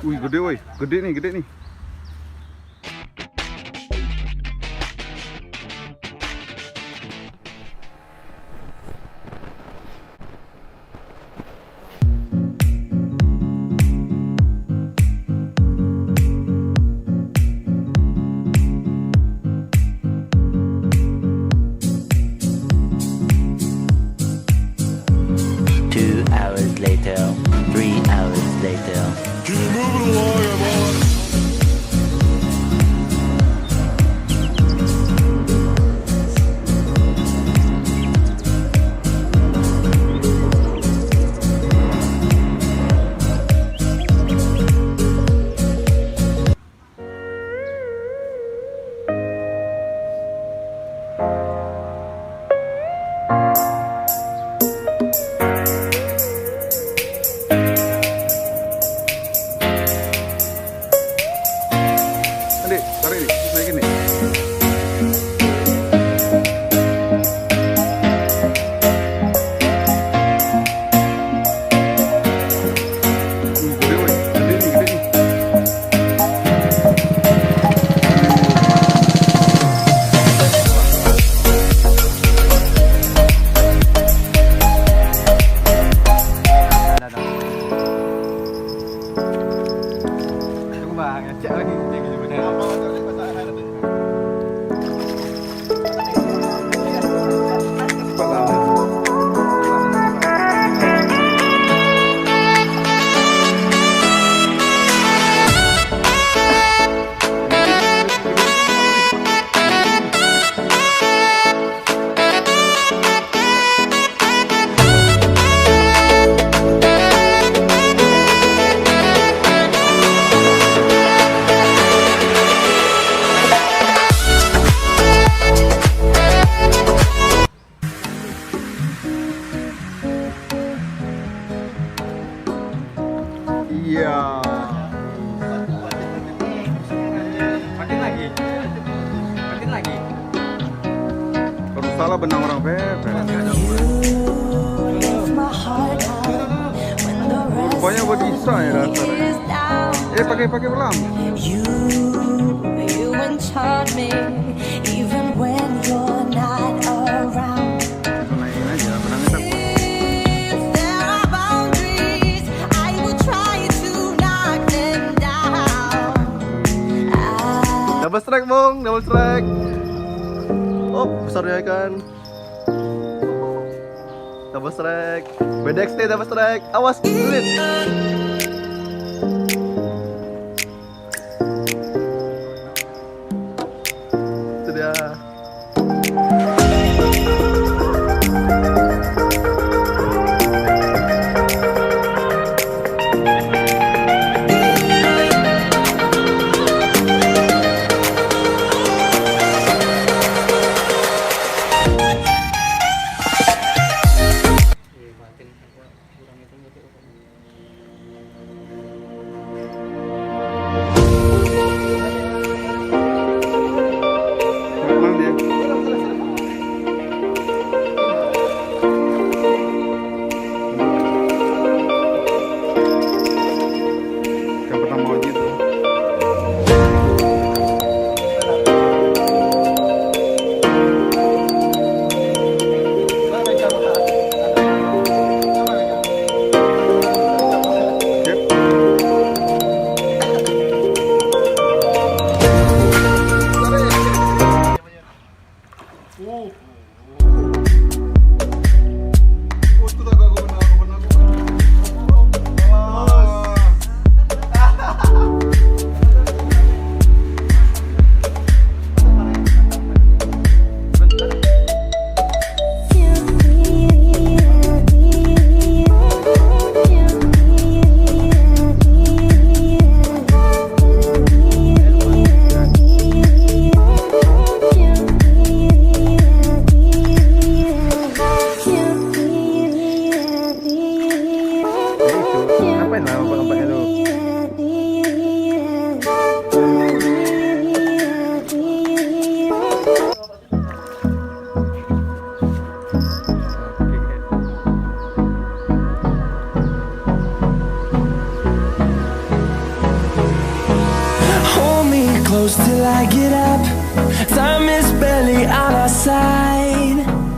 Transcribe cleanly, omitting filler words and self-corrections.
Wih, gede woi, gede nih, gede nih. Later, 3 hours later. Keep moving along, everyone. Adik, tarik nih, naikin nih. Gede woi, gede nih, gede nih. Tunggu bang, ngecek lagi kayak gini bener. Iya. Makin lagi. Makin lagi. Kalau salah benang orang pepes. Rupanya buat Isa ya dasarnya. Pakai pelam. You in charge me, even when you're not around. Naikin aja, benangnya tak kuat. If there are boundaries, I will try to knock them down. Double strike, Bang. Double strike. Oh, besar ya kan. Double strike. BDXT double strike. Awas, sulit. Itu dia. I get up, time is barely on our side.